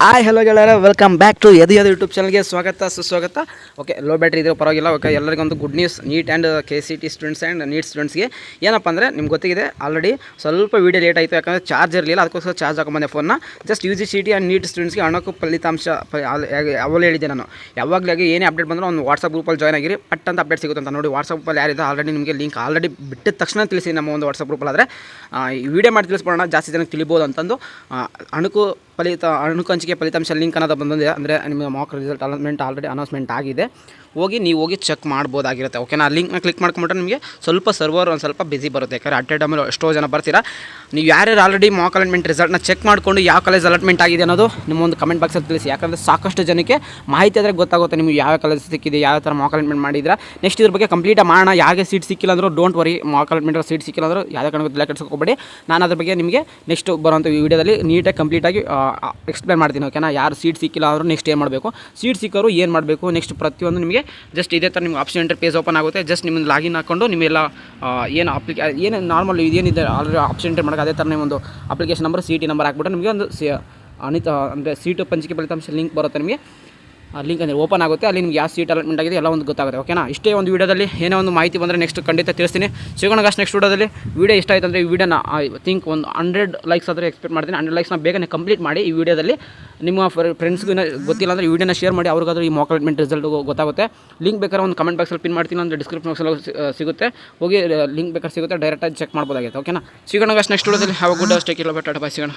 Hi hello ಗೆಳೆಯರ, welcome back to Yadu YouTube ಚಾನಲ್ಗೆ ಸ್ವಾಗತ ಸುಸ್ವಾಗತ. ಓಕೆ, ಲೋ ಬ್ಯಾಟ್ರಿ ಇದ್ರೆ ಪರವಾಗಿಲ್ಲ. ಓಕೆ, ಎಲ್ಲರಿಗೊಂದು good news. NEET and KCT students and NEET ಸ್ಟೂಡೆಂಟ್ಸ್ಗೆ ಏನಪ್ಪ ಅಂದರೆ, ನಿಮ್ಗೆ ಗೊತ್ತಿದೆ ಆಲ್ರೆಡಿ ಸ್ವಲ್ಪ ವೀಡಿಯೋ ಲೇಟ್ ಆಯಿತು, ಯಾಕಂದರೆ ಚಾರ್ಜ್ ಇರಲಿಲ್ಲ. ಅದಕ್ಕೋಸ್ಕರ ಚಾರ್ಜ್ ಹಾಕೊಂಬಂದೆ ಫೋನ್ನ. ಜಸ್ಟ್ UGCT ಆ್ಯಂಡ್ ನೀಟ್ ಸ್ಟೂಡೆಂಟ್ಸ್ಗೆ ಹಣಕ್ಕೂ ಫಲಿತಾಂಶ ಯಾವಾಗಲೂ ಹೇಳಿದ್ದೆ ನಾನು. ಯಾವಾಗಲಾಗಿ ಏನೇ ಅಪ್ಡೇಟ್ ಬಂದರೂ ಒಂದು ವಾಟ್ಸಪ್ ಗ್ರೂಪಲ್ಲಿ ಜಾಯ್ನ್ ಆಗಿರಿ, ಪಟ್ ಅಂತ ಅಪ್ಡೇಟ್ ಸಿಗುತ್ತೆ ಅಂತ ನೋಡಿ. ವಾಟ್ಸಪ್ ಗ್ರೂಪಲ್ಲಿ ಯಾರಿದೆ ಆಲ್ರೆಡಿ ನಿಮಗೆ ಲಿಂಕ್ ಆಲ್ರೆಡಿ ಬಿಟ್ಟಿದ ತಕ್ಷಣ ತಿಳಿಸಿ ನಮ್ಮ ಒಂದು ವಾಟ್ಸಪ್ ಗ್ರೂಪಲ್ಲಿ. ಆದರೆ ಈ ವಿಡಿಯೋ ಮಾಡಿ ತಿಳಿಸ್ಬೋಣ, ಜಾಸ್ತಿ ಜನಕ್ಕೆ ತಿಳಿಬೋದು ಅಂತಂದು. ಅಣುಕು ಹಂಚಿಕೆ ಫಲಿತಾಂಶ ಲಿಂಕ್ ಅನ್ನೋದು ಬಂದಿದೆ. ಅಂದರೆ ನಿಮ್ಮ ಮಾಕ್ ರಿಸಲ್ಟ್ ಆಲ್ರೆಡಿ ಅನೌನ್ಸ್ಮೆಂಟ್ ಆಗಿದೆ. ನೀವು ಚೆಕ್ ಮಾಡ್ಬೋದಾಗಿರುತ್ತೆ. ಓಕೆನಾ, ಲಿಂಕ್ನ ಕ್ಲಿಕ್ ಮಾಡ್ಕೊಂಬಿಟ್ರೆ ನಿಮಗೆ ಸ್ವಲ್ಪ ಸರ್ವರ್ ಒಂದು ಸ್ವಲ್ಪ ಬಿಸಿ ಬರುತ್ತೆ. ಯಾಕಂದರೆ ಅಟ್ ಎ ಟೈಮಲ್ಲಿ ಎಷ್ಟೋ ಜನ ಬರ್ತೀರಾ. ನೀವು ಯಾರ್ಯಾರು ಆಲ್ರೆಡಿ ಮಾಕ್ ಅಲಾಟ್ಮೆಂಟ್ ರಿಸಲ್ಟ್ನ ಚೆಕ್ ಮಾಡಿಕೊಂಡು ಯಾವ ಕಾಲೇಜ್ ಅಲಾಟ್ಮೆಂಟ್ ಆಗಿದೆ ಅನ್ನೋದು ನಿಮ್ಮ ಒಂದು ಕಮೆಂಟ್ ಬಾಕ್ಸಲ್ಲಿ ತಿಳಿಸಿ. ಯಾಕಂದರೆ ಸಾಕಷ್ಟು ಜನಕ್ಕೆ ಮಾಹಿತಿ ಆದರೆ ಗೊತ್ತಾಗುತ್ತೆ ನಿಮಗೆ ಯಾವ ಕಾಲೇಜ್ ಸಿಕ್ಕಿದೆ, ಯಾವ ಥರ ಮಾಕ್ ಅಲಾಟ್ಮೆಂಟ್ ಮಾಡಿದ್ರೆ. ನೆಕ್ಸ್ಟ್ ಇದ್ರ ಬಗ್ಗೆ ಕಂಪ್ಲೀಟಾಗಿ ಮಾಡೋಣ. ಯಾಕೆ ಸೀಟ್ ಸಿಕ್ಕಿಲ್ಲ ಅಂದರೂ don't worry, Mach allotment seat ಸಿಕ್ಕಿಲ್ಲ ಅಂದರೂ ಯಾವುದೇ ಕಾರಣಕ್ಕೂ ತಲೆ ಕೆಡಿಸ್ಕೋಬೇಡಿ. ನಾನು ಅದ್ರ ಬಗ್ಗೆ ನಿಮಗೆ ನೆಕ್ಸ್ಟ್ ಬರೋಂಥ ವಿಡಿಯೋದಲ್ಲಿ ನೀಟಾಗಿ ಕಂಪ್ಲೀಟಾಗಿ ಎಕ್ಸ್ಪ್ಲೇನ್ ಮಾಡ್ತೀನಿ. ಓಕೆನಾ, ಯಾರು ಸೀಟ್ ಸಿಕ್ಕಿಲ್ಲ ಅಂದರೂ ನೆಕ್ಸ್ಟ್ ಏನು ಮಾಡಬೇಕು, ಸೀಟ್ ಸಿಕ್ಕೋರು ಏನು ಮಾಡಬೇಕು, ನೆಕ್ಸ್ಟ್ ಪ್ರತಿಯೊಂದು ನಿಮಗೆ ಜಸ್ಟ್ ಇದೇ ಥರ ನಿಮ್ಗೆ ಆಪ್ಷನ್ ಎಂಟರ್ ಪೇಜ್ ಓಪನ್ ಆಗುತ್ತೆ. ಜಸ್ಟ್ ನಿಮ್ಮನ್ನು ಲಾಗಿನ್ ಹಾಕ್ಕೊಂಡು ನಿಮ್ಮೆಲ್ಲ ಏನು ಏನು ನಾರ್ಮಲ್ ಇದೇನಿದೆ ಆಲ್ರೆಡಿ ಆಪ್ಷನ್ ಎಂಟರ್ ಮಾಡೋಕೆ ಅದೇ ಥರ ನಿಮ್ಮೊಂದು ಅಪ್ಲಿಕೇಶನ್ ನಂಬರ್, CT ನಂಬರ್ ಹಾಕ್ಬಿಟ್ಟು ನಿಮಗೆ ಒಂದು ಅಂದರೆ ಸೀಟು ಪಂಚಿಕೆ ಫಲಿತಾಂಶ ಲಿಂಕ್ ಬರುತ್ತೆ. ನಿಮಗೆ ಆ ಲಿಂಕ್ ಅಂದರೆ ಓಪನ್ ಆಗುತ್ತೆ. ಅಲ್ಲಿ ನಿಮ್ಗೆ ಯಾವ ಸೀಟ್ ಅಲಾಟ್ಮೆಂಟ್ ಆಗಿದೆ ಎಲ್ಲ ಒಂದು ಗೊತ್ತಾಗುತ್ತೆ. ಓಕೆನಾ, ಇಷ್ಟೇ ಒಂದು ವೀಡಿಯೋದಲ್ಲಿ ಏನೋ ಒಂದು ಮಾಹಿತಿ ಬಂದರೆ ನೆಕ್ಸ್ಟ್ ಖಂಡಿತ ತಿಳಿಸ್ತೀನಿ. ಸಿಗೋಣ ನೆಕ್ಸ್ಟ್ ವೀಡಿಯೋದಲ್ಲಿ. ವೀಡಿಯೋ ಇಷ್ಟ ಆಯಿತು ಅಂದರೆ ಈ ವಿಡಿಯೋನ ಥಿಂಕ್ ಒಂದು 100 ಲೈಕ್ಸ್ ಆದರೆ ಎಕ್ಸ್ಪೆಕ್ಟ್ ಮಾಡ್ತೀನಿ. 100 ಲೈಕ್ಸ್ನ ಬೇಗನೆ ಕಂಪ್ಲೀಟ್ ಮಾಡಿ ಈ ವಿಡಿಯೋದಲ್ಲಿ. ನಿಮ್ಮ ಫ್ರೆಂಡ್ಸ್ಗೂ ಗೊತ್ತಿಲ್ಲ ಅಂದರೆ ಈ ವಿಡಿಯೋನ ಶೇರ್ ಮಾಡಿ, ಅವ್ರಿಗಾದ್ರೂ ಈ ಮಾಕ್ ಅಲಾಟ್ಮೆಂಟ್ ರಿಸಲ್ಟ್ ಗೊತ್ತಾಗುತ್ತೆ. ಲಿಂಕ್ ಬೇಕಾದ್ರೆ ಒಂದು ಕಮೆಂಟ್ ಬಾಕ್ಸಲ್ಲಿ ಪಿನ್ ಮಾಡ್ತೀನಿ, ಅಂದರೆ ಡಿಸ್ಕ್ರಿಪ್ಷನ್ ಬಾಕ್ಸಲ್ಲಿ ಸಿಗುತ್ತೆ. ಹೋಗಿ ಲಿಂಕ್ ಬೇಕಾದ್ರೆ ಸಿಗುತ್ತೆ, ಡೈರೆಕ್ಟಾಗಿ ಚೆಕ್ ಮಾಡ್ಬೋದಾಗಿದೆ. ಓಕೆನಾ, ಸಿಗೋಣ ನೆಕ್ಸ್ಟ್ ವೀಡಿಯೋದಲ್ಲಿ. Have a good day, take care, by, Tata, by, ಸಿಗೋಣ.